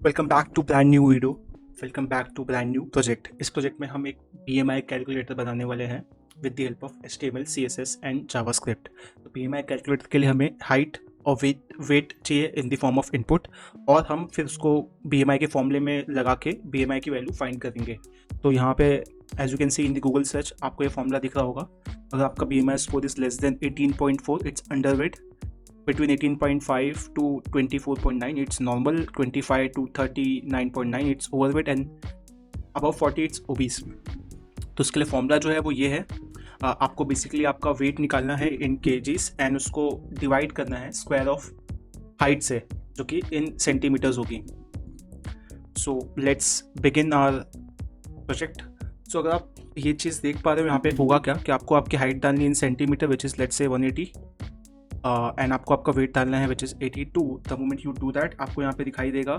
Welcome back to brand new video. Welcome back to brand new project. इस project में हम एक BMI calculator बनाने वाले हैं with the help of HTML CSS and JavaScript. तो BMI कैलकुलेटर के लिए हमें हाइट और वेट चाहिए in the form of input, और हम फिर उसको BMI के फॉर्मूले में लगा के BMI की वैल्यू फाइंड करेंगे। तो यहाँ पे as you can see in the Google search आपको ये फॉर्मूला दिख रहा होगा। अगर आपका BMI score is less than 18.4 it's underweight, between 18.5 to 24.9 it's normal, 25 to 39.9 it's overweight, and above 40 it's obese। तो उसके लिए फॉर्मूला जो है वो ये है। आपको बेसिकली आपका वेट निकालना है इन केजीज एंड उसको डिवाइड करना है स्क्वायर ऑफ हाइट से, जो कि इन सेंटीमीटर्स होगी। So let's begin our project. So अगर आप ये चीज़ देख पा रहे हो, यहाँ पे होगा क्या कि आपको आपकी हाइट डालनी है इन centimetre which is let's say 180, and आपको आपका वेट डालना है which is 82। The moment you do that आपको यहाँ पे दिखाई देगा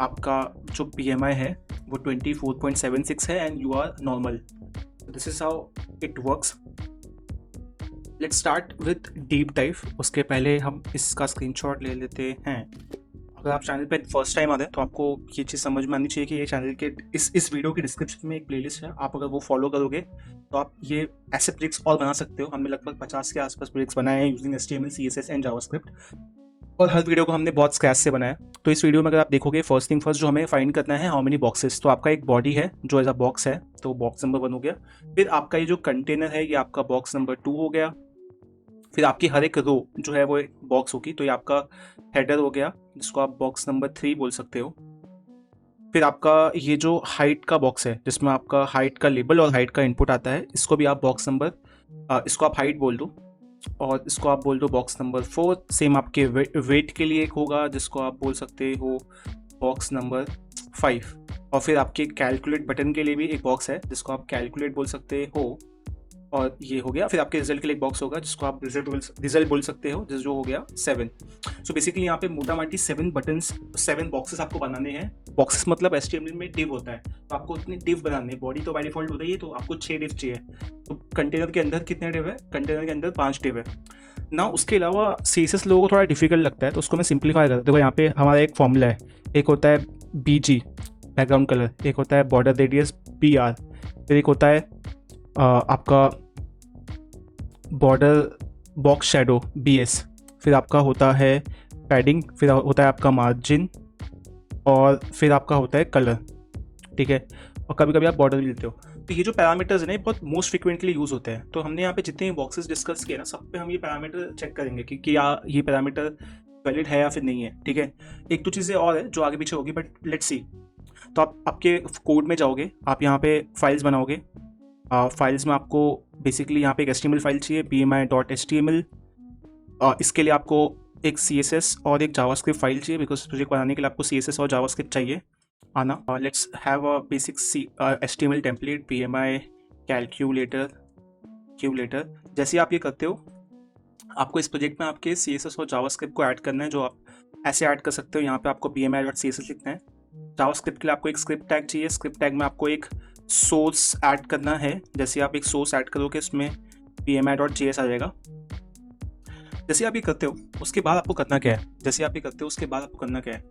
आपका जो BMI है वो 24.76 है and you are normal. This is how it works. Let's start with deep dive. उसके पहले हम इसका स्क्रीनशॉट ले लेते हैं। अगर आप चैनल पे फर्स्ट टाइम आते हैं तो आपको ये चीज़ समझ में आनी चाहिए कि ये चैनल के इस वीडियो के डिस्क्रिप्शन में एक प्लेलिस्ट है। आप अगर वो फॉलो करोगे तो आप ये ऐसे ब्रिक्स और बना सकते हो। हमने लगभग 50 के आसपास ब्रिक्स बनाए हैं using HTML CSS and JavaScript, और हर वीडियो को हमने बहुत स्क्रैच से बनाया। तो इस वीडियो में अगर आप देखोगे, फर्स्ट थिंग फर्स्ट जो हमें फाइंड करना है हाउ मेनी बॉक्सेस। तो आपका एक बॉडी है जो एज अ बॉक्स है, तो बॉक्स नंबर 1 हो गया। फिर आपका ये जो कंटेनर है ये आपका बॉक्स नंबर 2 हो गया। फिर आपकी हर एक रो जो है वो एक बॉक्स होगी, तो ये आपका हेडर हो गया जिसको आप बॉक्स नंबर 3 बोल सकते हो। फिर आपका ये जो हाइट का बॉक्स है जिसमें आपका हाइट का लेबल और हाइट का इनपुट आता है, इसको भी आप बॉक्स नंबर इसको आप हाइट बोल दो, और इसको आप बोल दो बॉक्स नंबर 4। सेम आपके वेट के लिए एक होगा जिसको आप बोल सकते हो बॉक्स नंबर 5। और फिर आपके कैलकुलेट बटन के लिए भी एक बॉक्स है जिसको आप कैलकुलेट बोल सकते हो, और ये हो गया। फिर आपके रिजल्ट के लिए एक बॉक्स होगा जिसको आप रिजल्ट बोल सकते हो, जिस जो हो गया 7। सो बेसिकली यहाँ पे मोटा माटी 7 बटन्स 7 बॉक्सेस आपको बनाने हैं। बॉक्सेस मतलब HTML में डिव होता है, तो आपको उतनी डिव बनाने हैं। बॉडी तो बाय डिफॉल्ट होता ही है, तो आपको 6 डिव चाहिए। तो कंटेनर के अंदर कितने डिव है? कंटेनर के अंदर 5 डिव है ना। उसके अलावा CSS लोगों को थोड़ा डिफिकल्ट लगता है, तो उसको मैं सिंप्लीफाई करता हूँ। देखो यहाँ पे हमारा एक फॉर्मूला है, एक होता है BG बैकग्राउंड कलर, एक होता है बॉर्डर रेडियस BR, फिर एक होता है आपका बॉर्डर बॉक्स शेडो BS, फिर आपका होता है पैडिंग, फिर होता है आपका मार्जिन, और फिर आपका होता है कलर। ठीक है, और कभी कभी आप बॉर्डर भी लेते हो। तो ये जो पैरामीटर्स है ना, ये बहुत मोस्ट फ्रिक्वेंटली यूज़ होते हैं। तो हमने यहाँ पे जितने बॉक्सेस डिस्कस किए ना, सब पे हम ये पैरामीटर चेक करेंगे कि क्या ये पैरामीटर वैलिड है या फिर नहीं है। ठीक है, एक दो चीज़ें और है जो आगे पीछे होगी, बट लेट्स सी। तो आप आपके कोड में जाओगे, आप यहाँ पे फाइल्स बनाओगे। फाइल्स में आपको बेसिकली यहाँ पे एक HTML फाइल चाहिए BMI.html। इसके लिए आपको एक CSS और एक जावास्क्रिप्ट फाइल चाहिए, बिकॉज प्रोजेक्ट बनाने के लिए आपको CSS और जावास्क्रिप्ट चाहिए आना। Let's have a basic HTML template BMI calculator. जैसे आप ये करते हो, आपको इस प्रोजेक्ट में आपके CSS और जावास्क्रिप्ट को ऐड करना है, जो आप ऐसे ऐड कर सकते हो। यहाँ पे आपको BMI.css लिखना है। जावास्क्रिप्ट के लिए आपको एक स्क्रिप्ट टैग चाहिए। स्क्रिप्ट टैग में आपको एक सोर्स ऐड करना है। जैसे आप एक सोर्स ऐड करोगे, उसमें BMI.js आ जाएगा। जैसे आप ये करते हो उसके बाद आपको करना क्या है?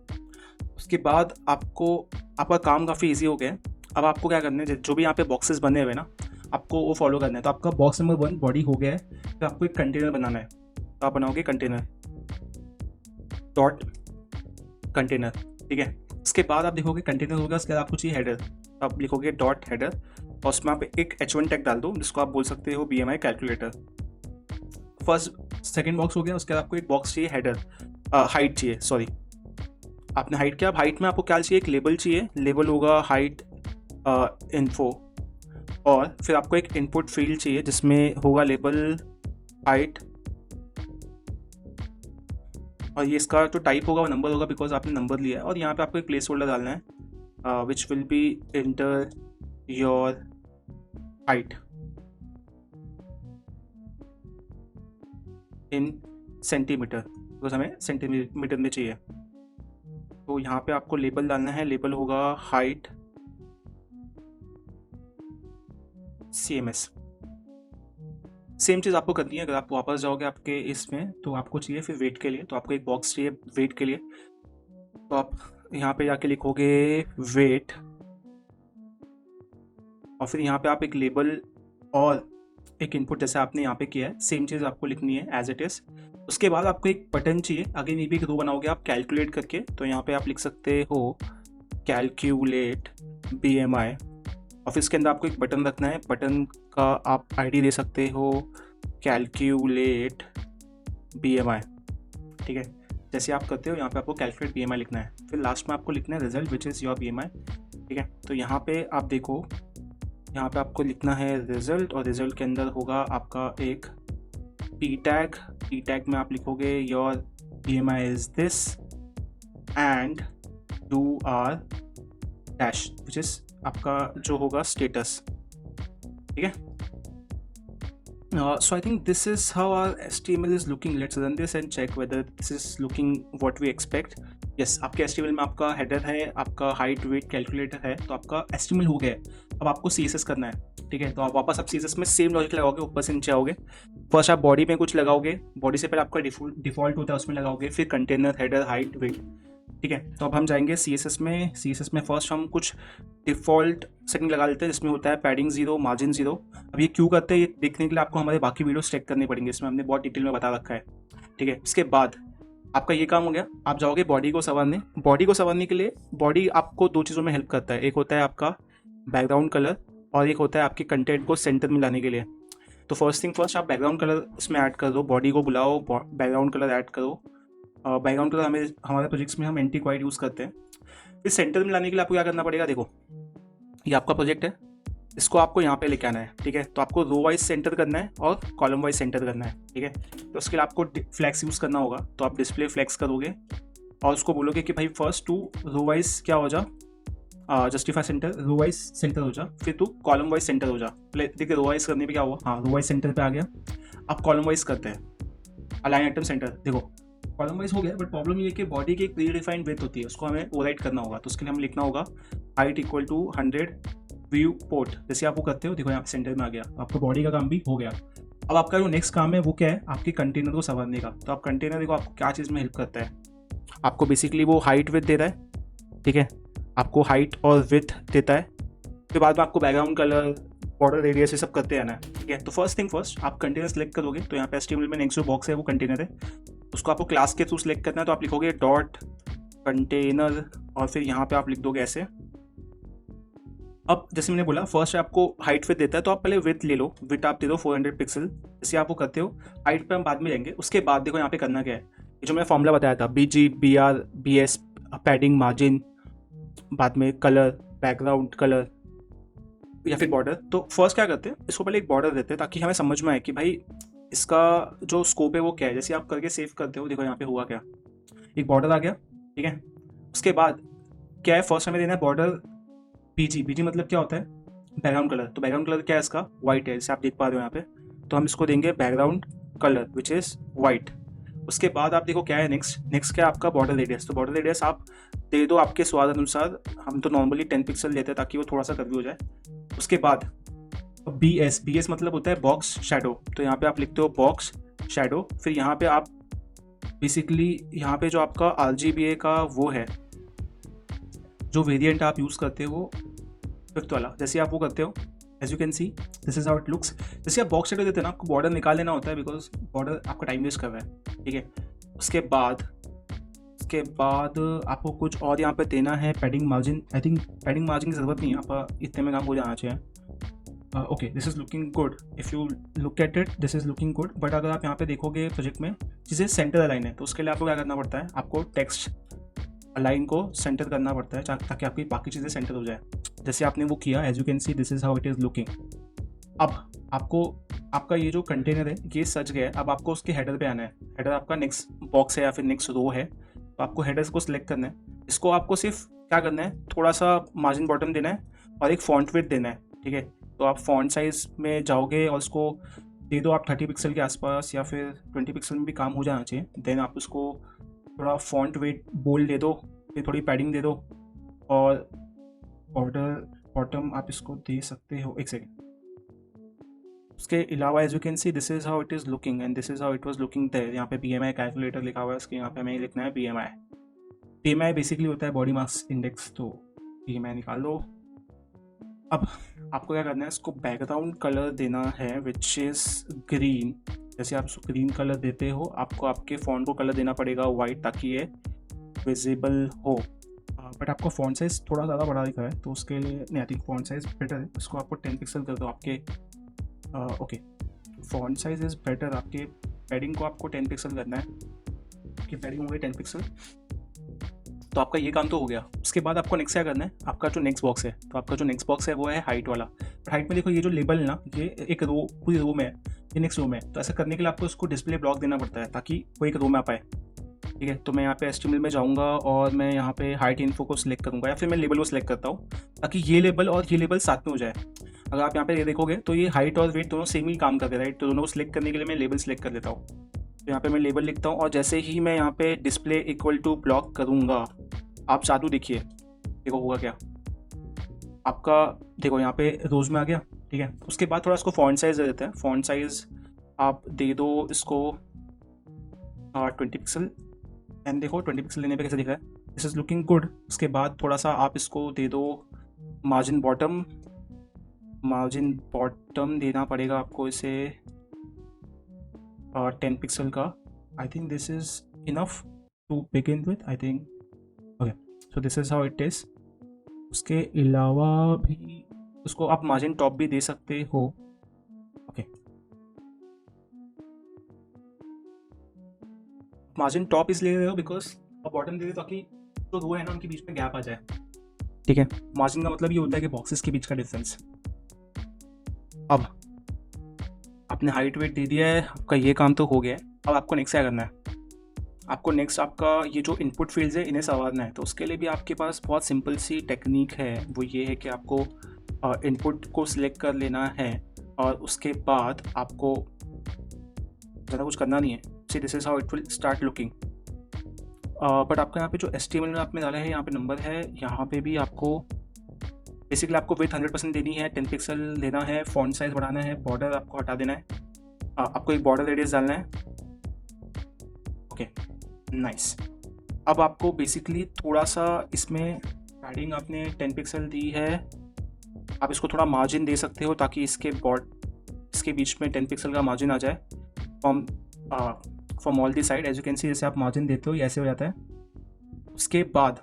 उसके बाद आपका काम काफ़ी इजी हो गया है। अब आपको क्या करना है, जो भी यहाँ पे बॉक्सेस बने हुए ना, आपको वो फॉलो करना है। तो आपका बॉक्स नंबर 1 बॉडी हो गया है, तो आपको एक कंटेनर बनाना है। तो आप बनाओगे कंटेनर डॉट कंटेनर। ठीक है, उसके बाद आप देखोगे कंटेनर होगा, उसके बाद आपको चाहिए हेडर। तो आप लिखोगे डॉट हेडर, और उसमें आप एक H1 टैग डाल दो जिसको आप बोल सकते हो BMI calculator. First second box हो गया। उसके बाद आपको एक बॉक्स चाहिए हेडर, हाइट चाहिए, सॉरी आपने हाइट किया। अब हाइट में आपको क्या चाहिए? एक लेबल चाहिए। लेबल होगा हाइट इन्फो, और फिर आपको एक इनपुट फील्ड चाहिए जिसमें होगा लेबल हाइट, और ये इसका जो टाइप होगा वो नंबर होगा, बिकॉज आपने नंबर लिया है। और यहाँ पे आपको एक प्लेस होल्डर डालना है which will be inter your height in centimetre, because हमें सेंटीमीटर में चाहिए। तो यहाँ पे आपको लेबल डालना है। लेबल होगा हाइट CMS। सेम चीज़ आपको करनी है। अगर आप वापस जाओगे आपके इसमें, तो आपको चाहिए फिर वेट के लिए, तो आपको एक बॉक्स चाहिए वेट के लिए। तो आप यहाँ पे जाके लिखोगे वेट, और फिर यहाँ पे आप एक लेबल और एक इनपुट जैसे आपने यहाँ पे किया है सेम चीज़ आपको लिखनी है एज इट इज़। उसके बाद आपको एक बटन चाहिए, अगेन ये भी एक रो बनाओगे आप कैलकुलेट करके, तो यहाँ पे आप लिख सकते हो कैलकुलेट BMI, और फिर इसके अंदर आपको एक बटन रखना है, बटन का आप ID दे सकते हो कैलकुलेट BMI, ठीक है। जैसे आप करते हो यहाँ पे आपको कैलकुलेट BMI लिखना है, फिर लास्ट में आपको लिखना है result which is your BMI, ठीक है। तो यहाँ पे आप देखो, यहाँ पे आपको लिखना है रिजल्ट, और रिजल्ट के अंदर होगा आपका एक P टैग में आप लिखोगे your BMI is this and you are dash which is आपका जो होगा स्टेटस, ठीक है। So I think this is how our HTML is looking. Let's run this and check whether this is looking what we expect. Yes, आपके HTML में आपका header है, आपका हाइट वेट कैलकुलेटर है, तो आपका HTML हो गया है। अब आपको CSS करना है, ठीक है। तो आप वापस आप CSS में सेम लॉजिक लगाओगे, ऊपर से नीचे आओगे। फर्स्ट आप बॉडी में कुछ लगाओगे, बॉडी से पहले आपका डिफॉल्ट होता है उसमें लगाओगे, फिर कंटेनर, हेडर, हाइट, वेट, ठीक है। तो अब हम जाएंगे CSS में फर्स्ट हम कुछ डिफ़ॉल्ट सेटिंग लगा लेते हैं जिसमें होता है पैडिंग 0, मार्जिन 0। अब ये क्यों करते हैं ये देखने के लिए आपको हमारे बाकी वीडियोस चेक करने पड़ेंगे, इसमें हमने बहुत डिटेल में बता रखा है, ठीक है। इसके बाद आपका ये काम हो गया, आप जाओगे बॉडी को संवारने के लिए बॉडी आपको दो चीज़ों में हेल्प करता है, एक होता है आपका बैकग्राउंड कलर और एक होता है आपके कंटेंट को सेंटर में लाने के लिए। तो फर्स्ट थिंग फर्स्ट आप बैकग्राउंड कलर इसमें ऐड कर दो, बॉडी को बुलाओ, बैकग्राउंड कलर ऐड करो। बैकग्राउंड कलर हमारे प्रोजेक्ट्स में हम एंटी क्वाइट यूज़ करते हैं। फिर सेंटर में लाने के लिए आपको क्या करना पड़ेगा, देखो ये आपका प्रोजेक्ट है, इसको आपको यहाँ पे लेके आना है, ठीक है। तो आपको रो वाइज सेंटर करना है और कॉलम वाइज सेंटर करना है, ठीक है। तो उसके लिए आपको फ्लैक्स यूज़ करना होगा, तो आप डिस्प्ले फ्लैक्स करोगे और उसको बोलोगे कि भाई फर्स्ट टू रो वाइज क्या हो जा, justify centre, row wise centre हो जा, फिर तू कॉलम वाइज सेंटर हो जा। देखिए रो वाइज करने पे क्या हुआ, हाँ रो वाइज सेंटर पे आ गया। अब कॉलम वाइज करते हैं, अलाइन आइटम सेंटर, देखो कॉलम वाइज हो गया, बट प्रॉब्लम ये है कि बॉडी की एक प्री डिफाइंड विड्थ होती है, उसको हमें ओवरराइट करना होगा। तो उसके लिए हमें लिखना होगा height equal to 100 viewport, जैसे आप वो करते हो, देखो यहाँ पे सेंटर में आ गया, आपको बॉडी का काम भी हो गया। अब आपका जो नेक्स्ट काम है वो क्या है, आपके कंटेनर को संवारने का। तो आप कंटेनर देखो आपको क्या चीज़ में हेल्प करता है, आपको बेसिकली वो हाइट विड्थ दे रहा है, ठीक है, आपको हाइट और विड्थ देता है, फिर बाद में आपको बैकग्राउंड कलर, बॉर्डर रेडियस ये सब करते रहना है, ठीक है। तो फर्स्ट थिंग फर्स्ट आप कंटेनर सेलेक्ट करोगे, तो यहाँ पे HTML में नेक्स्ट जो बॉक्स है वो कंटेनर है, उसको आपको क्लास के थ्रू सेलेक्ट करना है। तो आप लिखोगे डॉट कंटेनर और फिर यहाँ पे आप लिख दोगे ऐसे। अब जैसे मैंने बोला फर्स्ट आपको हाइट विड्थ देता है, तो आप पहले विड्थ ले लो, विड्थ आप दे दो 400 पिक्सल, जैसे आप वो करते हो। हाइट पे हम बाद में लेंगे, उसके बाद देखो यहाँ पे करना क्या है, ये जो मैंने फॉर्मूला बताया था BG BR BS, padding, margin, बाद में कलर, बैकग्राउंड कलर या फिर बॉर्डर। तो फर्स्ट क्या करते हैं, इसको पहले एक बॉर्डर देते हैं ताकि हमें समझ में आए कि भाई इसका जो स्कोप है वो क्या है। जैसे आप करके सेव करते हो, देखो यहाँ पे हुआ क्या, एक बॉर्डर आ गया, ठीक है। उसके बाद क्या है, फर्स्ट हमें देना है बॉर्डर BG मतलब क्या होता है, बैकग्राउंड कलर। तो बैकग्राउंड कलर क्या है इसका, वाइट है, जैसे आप देख पा रहे हो यहाँ पे। तो हम इसको देंगे background colour which is white. उसके बाद आप देखो क्या है नेक्स्ट क्या है आपका बॉर्डर रेडियस। तो बॉर्डर रेडियस आप दे दो आपके स्वाद अनुसार, हम तो नॉर्मली 10 पिक्सल लेते हैं ताकि वो थोड़ा सा कर्वी हो जाए। उसके बाद BS मतलब होता है बॉक्स शैडो, तो यहाँ पे आप लिखते हो बॉक्स शैडो। फिर यहाँ पे आप बेसिकली यहाँ पे जो आपका RGBA का वो है, जो वेरिएंट आप यूज़ करते हो 5th वाला, जैसे आप वो करते हो, as you can see this is how it looks. जैसे आप बॉक्स शैडो देते हैं ना, आपको बॉर्डर निकाल लेना होता है बिकॉज बॉर्डर आपका टाइम वेस्ट कर रहा है, ठीक है। उसके बाद आपको कुछ और यहाँ पे देना है, padding margin. I think padding margin की ज़रूरत नहीं है, आप इतने में काम हो जाना चाहिए। Okay, this is looking good, if you look at it this is looking good. But अगर आप यहाँ पे देखोगे प्रोजेक्ट में चीज़ें सेंटर अलाइन है, तो उसके लिए आपको क्या करना पड़ता है, आपको टेक्स्ट अलाइन को सेंटर करना पड़ता है ताकि आपकी बाकी चीज़ें सेंटर हो जाए। जैसे आपने वो किया, as you can see this is how it is looking. अब आपको आपका ये जो कंटेनर है ये सज गया है, अब आपको उसके हेडर पे आना है। हेडर आपका नेक्स्ट बॉक्स है या फिर नेक्स्ट रो है, तो आपको हेडर्स को सिलेक्ट करना है। इसको आपको सिर्फ क्या करना है, थोड़ा सा मार्जिन बॉटम देना है और एक फॉन्ट विड्थ देना है, ठीक है। तो आप फॉन्ट साइज़ में जाओगे और उसको दे दो आप 30 पिक्सल के आसपास या फिर 20 पिक्सल में भी काम हो जाना चाहिए। देन आप उसको थोड़ा फॉन्ट वेट बोल्ड दे दो, फिर थोड़ी पैडिंग दे दो और बॉर्डर बॉटम आप इसको दे सकते हो, एक सेकेंड। उसके अलावा as you can see this is how it is looking and this is how it was looking there. यहाँ पे BMI कैलकुलेटर लिखा हुआ है, इसके यहाँ पे हमें लिखना है BMI, BMI बेसिकली होता है बॉडी मास इंडेक्स, तो BMI निकाल लो। अब आपको क्या करना है, इसको बैकग्राउंड कलर देना है विच इज़ ग्रीन। जैसे आप उसको ग्रीन कलर देते हो, आपको आपके फ़ॉन्ट को कलर देना पड़ेगा वाइट, ताकि ये विजिबल हो। बट आपको फ़ॉन्ट साइज़ थोड़ा ज़्यादा बड़ा दिख रहा है, तो उसके लिए नहीं, I think font size better है, इसको आपको 10 पिक्सल कर दो आपके। Okay, font size is better. आपके पैडिंग को आपको 10 पिक्सल करना है, आपकी पैडिंग हो गई 10 पिक्सल। तो आपका ये काम तो हो गया। उसके बाद आपको नेक्स्ट क्या करना है, आपका जो नेक्स्ट बॉक्स है, तो आपका जो नेक्स्ट बॉक्स है वो है हाइट वाला। बट हाइट में देखो, ये जो लेबल है ना, ये एक रो, पूरी रो में है, ये नेक्स्ट रो में है। तो ऐसा करने के लिए आपको इसको डिस्प्ले ब्लॉक देना पड़ता है, ताकि वो एक रो में आ पाए। ठीक है, तो मैं यहाँ पे HTML में जाऊँगा और मैं यहाँ पे हाइट इन्फो को सिलेक्ट करूँगा, या फिर मैं लेबल को सिलेक्ट करता हूँ, ताकि ये लेबल और ये लेबल साथ में हो जाए। अगर आप यहाँ पे ये देखोगे तो ये हाइट और वेट दोनों सेम ही काम करते हैं, राइट। तो दोनों को सिलेक्ट करने के लिए मैं लेबल सिलेक्ट कर देता हूँ। तो यहाँ पे मैं लेबल लिखता हूँ, और जैसे ही मैं यहाँ पे डिस्प्ले इक्वल टू ब्लॉक करूँगा, आप जादू देखिए, देखो होगा क्या। आपका देखो यहाँ पे रोज में आ गया। ठीक है, उसके बाद थोड़ा इसको फॉन्ट साइज दे देते हैं। फॉन्ट साइज आप दे दो इसको 20 पिक्सल। एंड देखो 20 पिक्सल लेने पे कैसे दिख रहा है, दिस इज़ लुकिंग गुड। उसके बाद थोड़ा सा आप इसको दे दो मार्जिन बॉटम। मार्जिन बॉटम देना पड़ेगा आपको इसे 10 पिक्सल का। I think this is enough to begin with, I think. Okay, so this is how it is. उसके अलावा भी उसको आप मार्जिन टॉप भी दे सकते हो। ओके, मार्जिन टॉप इसलिए दे रहे हो बिकॉज आप बॉटम दे दे ताकि जो रो है ना, उनके बीच में गैप आ जाए। ठीक है, मार्जिन का मतलब ये होता है कि बॉक्सेस के बीच का डिफरेंस। अब आपने हाइट वेट दे दिया है, आपका ये काम तो हो गया है। अब आपको नेक्स्ट क्या करना है, आपको नेक्स्ट आपका ये जो इनपुट फील्ड्स है इन्हें संवारना है। तो उसके लिए भी आपके पास बहुत सिंपल सी टेक्निक है। वो ये है कि आपको इनपुट को सिलेक्ट कर लेना है, और उसके बाद आपको ज़्यादा कुछ करना नहीं है। सी this is how it will start looking. But आपका यहाँ पे जो HTML में आपने डाला है, यहाँ पे नंबर है, यहाँ पे भी आपको बेसिकली आपको विड्थ 100% देनी है, 10 पिक्सल लेना है, फॉन्ट साइज बढ़ाना है, बॉर्डर आपको हटा देना है, आपको एक बॉर्डर रेडियस डालना है। Okay, nice. अब आपको बेसिकली थोड़ा सा इसमें पैडिंग आपने 10 पिक्सल दी है, आप इसको थोड़ा मार्जिन दे सकते हो, ताकि इसके बीच में 10 पिक्सल का मार्जिन आ जाए from all the side. As you can see, जैसे आप मार्जिन देते हो ये ऐसे हो जाता है। उसके बाद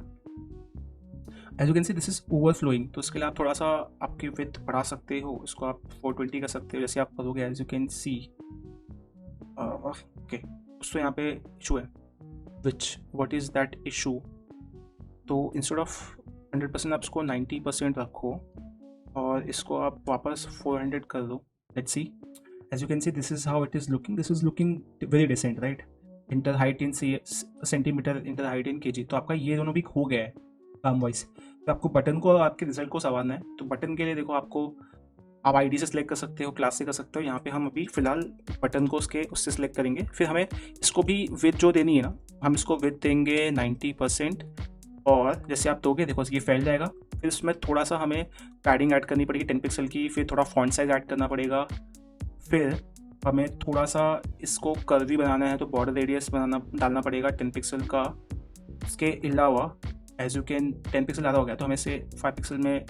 as you can see this is overflowing, तो उसके लिए आप थोड़ा सा आपकी विड्थ बढ़ा सकते हो, इसको आप 420 कर सकते हो, जैसे आप करोगे। As you can see okay, उसको यहाँ पे इशू है, व्हाट इज़ दैट इशू। तो इंस्टेड ऑफ 100% आप इसको 90% रखो, और इसको आप वापस 400 कर दो। Let's see, as you can see this is how it is looking. This is looking very decent, right. Enter height in centimetre, enter height in kg। तो आपका ये दोनों भी हो गया है काम वाइज। तो आपको बटन को और आपके रिजल्ट को संवारना है। तो बटन के लिए देखो, आपको आप ID से सिलेक्ट कर सकते हो, क्लास से कर सकते हो। यहाँ पे हम अभी फ़िलहाल बटन को उससे सिलेक्ट करेंगे। फिर हमें इसको भी विड्थ जो देनी है ना, हम इसको विड्थ देंगे 90%, और जैसे आप दोगे देखो ये फैल जाएगा। फिर इसमें थोड़ा सा हमें पैडिंग ऐड करनी पड़ेगी 10 पिक्सल की, फिर थोड़ा फॉन्ट साइज ऐड करना पड़ेगा, फिर हमें थोड़ा सा इसको कर्वी बनाना है, तो बॉर्डर रेडियस डालना पड़ेगा 10 पिक्सल का। उसके अलावा एज यू कैन 10 पिक्सल ज़्यादा हो गया, तो हमें इसे 5 पिक्सल में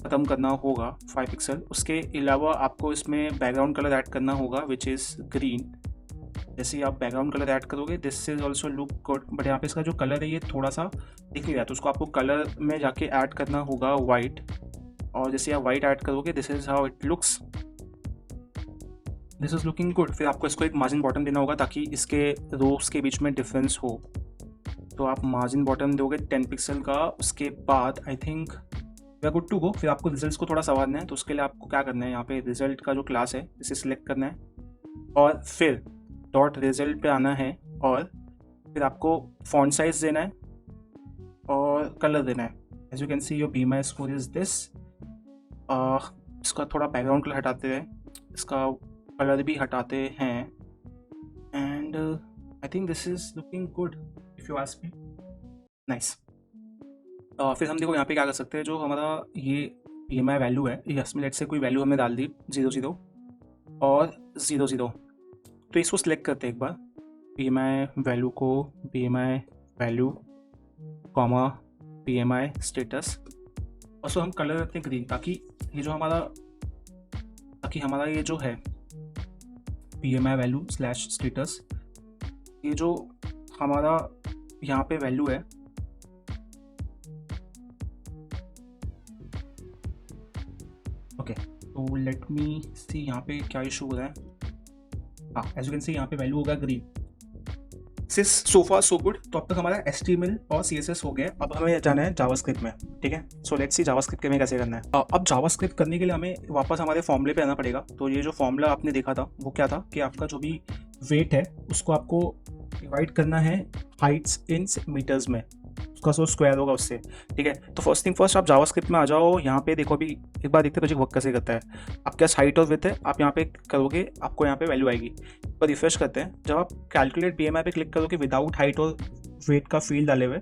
ख़त्म करना होगा, 5 पिक्सल। उसके अलावा आपको इसमें बैकग्राउंड कलर ऐड करना होगा विच इज़ ग्रीन। जैसे ही आप बैकग्राउंड कलर ऐड करोगे, this is also look good. But यहाँ पे इसका जो कलर है ये थोड़ा सा दिख नहीं रहा, तो उसको आपको कलर में जाके ऐड करना होगा वाइट। और जैसे आप वाइट ऐड करोगे, this is how it looks, this is looking good. फिर आपको इसको एक मार्जिन बॉटम देना होगा, ताकि इसके रोज के बीच में डिफरेंस हो। तो आप मार्जिन बॉटम दोगे 10 पिक्सल का। उसके बाद I think we are good to go. फिर आपको रिजल्ट्स को थोड़ा संवारना है, तो उसके लिए आपको क्या करना है, यहाँ पे रिजल्ट का जो क्लास है इसे सिलेक्ट करना है, और फिर डॉट रिजल्ट पे आना है, और फिर आपको फॉन्ट साइज देना है और कलर देना है। As you can see your BMI score is this. इसका थोड़ा बैकग्राउंड कलर हटाते हैं, इसका कलर भी हटाते हैं, and I think this is looking good if you ask me. Nice. फिर हम देखो यहाँ पे क्या कर सकते हैं, जो हमारा ये BMI वैल्यू है, इसमें लेट से कोई वैल्यू हमने डाल दी 00 और 00। तो इसको सिलेक्ट करते हैं एक बार, BMI वैल्यू को, BMI value comma PMI status, और सो हम कलर रखते हैं ग्रीन, ताकि ये जो हमारा ये जो है PMI वैल्यू स्लैश स्टेटस, ये जो हमारा यहाँ पे वैल्यू है, ओके, तो लेट मी सी यहाँ पे क्या इशू हो रहा है। हाँ, एज यू कैन सी यहाँ पे वैल्यू होगा ग्रीन। सिस सो फार सो गुड। तो अब तक हमारा HTML और CSS हो गया, अब हमें जाना है जावास्क्रिप्ट में। ठीक है, सो लेट्स सी जावास्क्रिप्ट में कैसे करना है। अब जावास्क्रिप्ट करने के लिए हमें वापस हमारे फॉर्मूले पे आना पड़ेगा। तो ये जो फॉर्मूला आपने देखा था वो क्या था कि आपका जो भी वेट है उसको आपको डिवाइड करना है हाइट्स इन मीटर्स में, उसका सो स्क्वायर होगा उससे। ठीक है, तो फर्स्ट थिंग फर्स्ट आप जावास्क्रिप्ट में आ जाओ। यहाँ पे देखो, अभी एक बार देखते प्रोजेक्ट वर्क कैसे करता है। आपके पास हाइट और विड्थ है, आप यहाँ पे करोगे आपको यहाँ पे वैल्यू आएगी। तो रिफ्रेश करते हैं, जब आप कैलकुलेट PMI पे क्लिक करोगे विदाउट हाइट और वेट का फील्ड डाले हुए,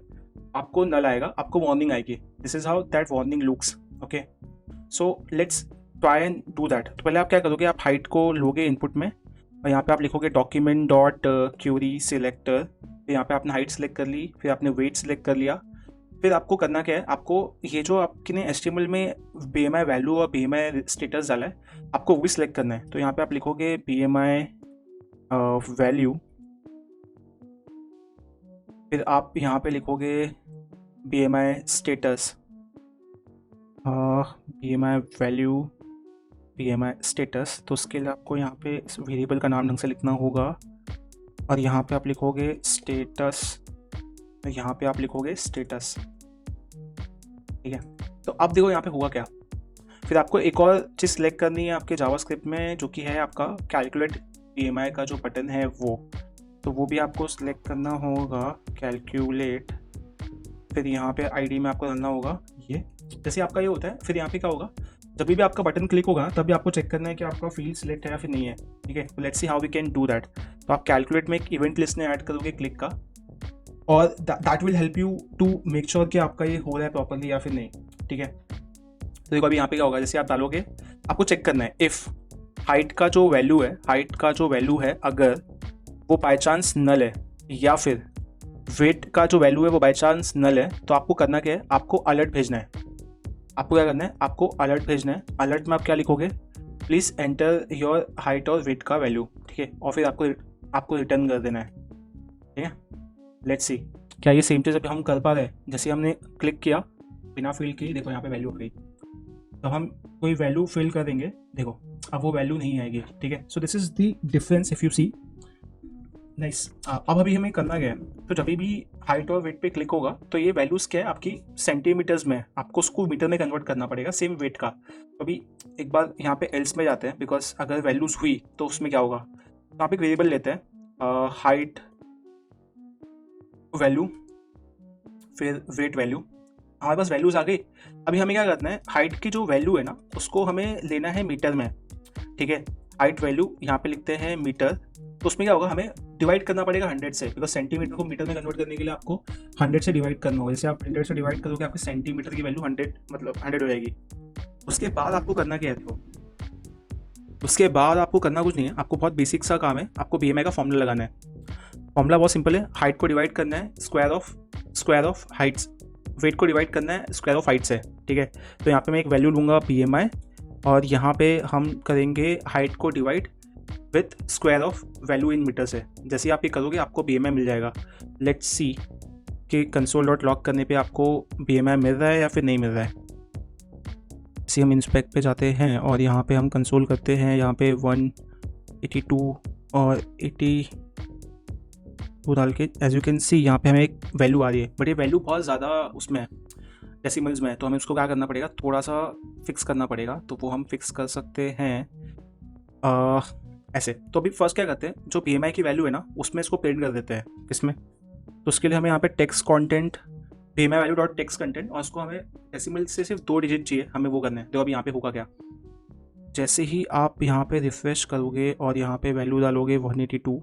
आपको नल आएगा, आपको वार्निंग आएगी। This is how that warning looks. Okay, so let's try and do that. तो पहले आप क्या करोगे, आप हाइट को लोगे इनपुट में, और यहाँ पे आप लिखोगे डॉक्यूमेंट डॉट क्यूरी सिलेक्टर। फिर यहाँ पे आपने हाइट सेलेक्ट कर ली, फिर आपने वेट सेलेक्ट कर लिया। फिर आपको करना क्या है, आपको ये जो आपने HTML में PMI वैल्यू और PMI स्टेटस डाला है, आपको वो भी सिलेक्ट करना है। तो यहाँ पे आप लिखोगे PMI वैल्यू, फिर आप यहाँ पे लिखोगे PMI status, PMI value PMI status. तो उसके लिए आपको यहाँ पे वेरिएबल का नाम ढंग से लिखना होगा, और यहाँ पे आप लिखोगे स्टेटस, यहाँ पे आप लिखोगे स्टेटस। ठीक है, तो अब देखो यहाँ पे होगा क्या। फिर आपको एक और चीज़ सेलेक्ट करनी है आपके जावास्क्रिप्ट में, जो कि है आपका कैलकुलेट PMI का जो बटन है वो, तो वो भी आपको सिलेक्ट करना होगा, कैलकुलेट। फिर यहाँ पे ID में आपको डालना होगा ये, जैसे आपका ये होता है। फिर यहाँ पे क्या होगा, जब भी आपका बटन क्लिक होगा तभी आपको चेक करना है कि आपका फील्ड सिलेक्ट है या फिर नहीं है। ठीक है, तो let's see how we can do that. तो आप कैलकुलेट में एक इवेंट लिस्ट में ऐड करोगे क्लिक का, और that will help you to make sure कि आपका ये हो रहा है प्रॉपरली या फिर नहीं। ठीक है, तो देखो अभी यहाँ पे क्या होगा, जैसे आप डालोगे आपको चेक करना है इफ़ हाइट का जो वैल्यू है अगर वो बाई चांस नल है, या फिर वेट का जो वैल्यू है वो बाई चांस नल है, तो आपको करना क्या है, आपको अलर्ट भेजना है। आपको क्या करना है, आपको अलर्ट भेजना है। अलर्ट में आप क्या लिखोगे, प्लीज़ एंटर योर हाइट और वेट का वैल्यू। ठीक है, और फिर आपको रिटर्न कर देना है। ठीक है, लेट्स सी क्या ये सेम चीज़ अभी हम कर पा रहे हैं। जैसे हमने क्लिक किया बिना फील्ड के, देखो यहाँ पे वैल्यू आ गई। तो हम कोई वैल्यू फिल कर देंगे, देखो अब वो वैल्यू नहीं आएगी। ठीक है, so this is the difference if you see. Nice. अब अभी हमें करना क्या है, तो जब भी हाइट और वेट पे क्लिक होगा तो ये वैल्यूज़ क्या है आपकी सेंटीमीटर्स में, आपको उसको मीटर में कन्वर्ट करना पड़ेगा सेम वेट का। तो अभी एक बार यहाँ पे एल्स में जाते हैं, बिकॉज अगर वैल्यूज़ हुई तो उसमें क्या होगा। तो आप एक वेरिएबल लेते हैं हाइट वैल्यू, फिर वेट वैल्यू। हमारे पास वैल्यूज़ आ गई। अभी हमें क्या करना है, हाइट की जो वैल्यू है ना उसको हमें लेना है मीटर में। ठीक है, हाइट वैल्यू यहाँ पे लिखते हैं मीटर। तो उसमें क्या होगा, हमें डिवाइड करना पड़ेगा 100 से, बिकॉज सेंटीमीटर को मीटर में कन्वर्ट करने के लिए आपको 100 से डिवाइड करना होगा। जैसे आप 100 से डिवाइड करोगे आपके सेंटीमीटर की वैल्यू 100 हो जाएगी। उसके बाद आपको करना क्या है, तो उसके बाद आपको करना कुछ नहीं है, आपको बहुत बेसिक सा काम है। आपको PMI का फॉर्मूला लगाना है। फॉर्मूला बहुत सिंपल है, हाइट को डिवाइड करना है स्क्वायर ऑफ हाइट्स, वेट को डिवाइड करना है स्क्वायर ऑफ हाइट्स है। ठीक है, तो यहाँ पे मैं एक वैल्यू लूँगा PMI, और यहाँ पे हम करेंगे हाइट को divide with square of value in metre से। जैसे आप ये करोगे आपको PMI मिल जाएगा। लेट्स सी कि कंसोल डॉट लॉग करने पे आपको PMI मिल रहा है या फिर नहीं मिल रहा है। इसी हम इंस्पेक्ट पे जाते हैं और यहाँ पे हम कंसोल करते हैं, यहाँ पे 182 और 82 डाल के एज यू कैन सी यहाँ पे हमें एक वैल्यू आ रही है, बट ये वैल्यू बहुत ज़्यादा उसमें है, डेसिमल्स में है। तो हमें उसको क्या करना पड़ेगा, थोड़ा सा फिक्स करना पड़ेगा। तो वो हम फिक्स कर सकते हैं ऐसे। तो अभी फर्स्ट क्या करते हैं, जो PMI की वैल्यू है ना उसमें इसको प्रिंट कर देते हैं। किसमें, तो उसके लिए हमें यहाँ पे text content PMI value dot text content, और उसको हमें डेसिमल से सिर्फ 2 डिजिट चाहिए, हमें वो करना है। तो अभी यहाँ पे होगा क्या, जैसे ही आप यहाँ पे रिफ्रेश करोगे और यहाँ पे वैल्यू डालोगे 182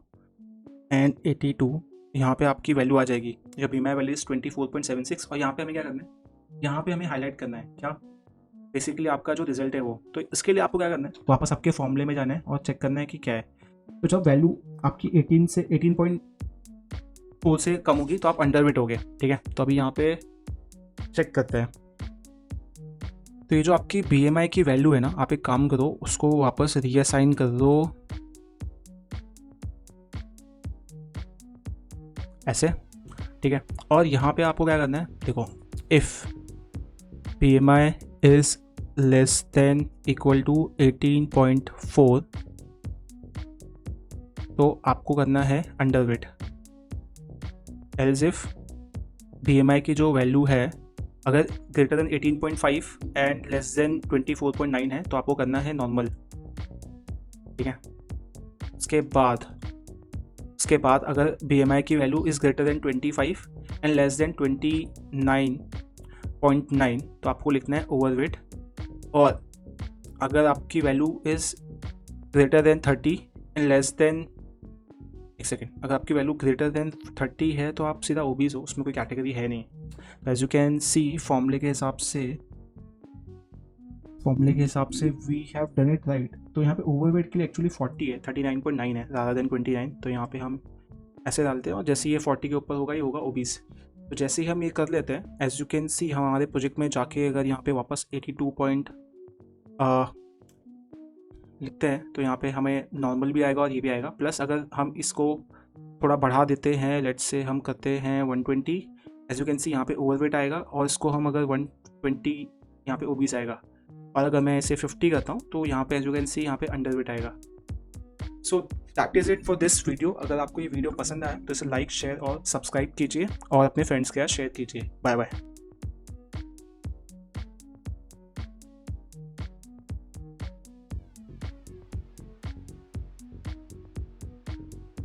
एंड 82, यहाँ पे आपकी वैल्यू आ जाएगी। जो PMI वैल्यू इज 24.76। और यहाँ पे हमें क्या करना है, यहाँ पे हमें हाईलाइट करना है क्या, बेसिकली आपका जो रिजल्ट है वो। तो इसके लिए आपको क्या करना है, वापस आपके फॉर्मूले में जाना है और चेक करना है कि क्या है। तो जब वैल्यू आपकी 18 से 18 4 से कम होगी तो आप अंडरवेट हो गए, ठीक है। तो अभी यहाँ पे चेक करते हैं। तो ये जो आपकी BMI की वैल्यू है ना, आप एक काम करो, उसको वापस रीअसाइन कर दो ऐसे, ठीक है। और यहाँ पे आपको क्या करना है, देखो, if BMI is less than equal to 18.4 तो आपको करना है अंडरवेट। एल्स इफ BMI की जो वैल्यू है अगर greater than 18.5 and less than 24.9 है तो आपको करना है नॉर्मल, ठीक है। उसके बाद अगर BMI की value is greater than 25 and less than 29.9 तो आपको लिखना है ओवरवेट। और अगर आपकी value is greater than 30 and less than, एक सेकेंड, अगर आपकी वैल्यू ग्रेटर देन 30 है तो आप सीधा ओबीज हो, उसमें कोई कैटेगरी है नहीं। एज यू कैन सी फॉर्मूले के हिसाब से we have done it right. तो यहाँ पे ओवरवेट के लिए एक्चुअली 40 है, 39.9 है रादर देन 29। तो यहाँ पे हम ऐसे डालते हैं और जैसे ये 40 के ऊपर होगा ये होगा ओबीज। तो जैसे ही हम ये कर लेते हैं, एज यू कैन सी हम हमारे प्रोजेक्ट में जाके अगर यहाँ पे वापस 82 लिखते हैं तो यहाँ पे हमें नॉर्मल भी आएगा और ये भी आएगा। प्लस अगर हम इसको थोड़ा बढ़ा देते हैं, लेट्स से हम करते हैं 120, एज यू कैन सी यहाँ पे ओवरवेट आएगा और इसको हम अगर 120 यहाँ पे ओबीस आएगा। और अगर मैं इसे 50 करता हूँ तो यहाँ पे एज यू कैन सी यहाँ पे अंडरवेट आएगा। So that is it for this video. अगर आपको ये वीडियो पसंद आया तो इसे लाइक, शेयर और सब्सक्राइब कीजिए और अपने फ्रेंड्स के साथ शेयर कीजिए। Bye bye.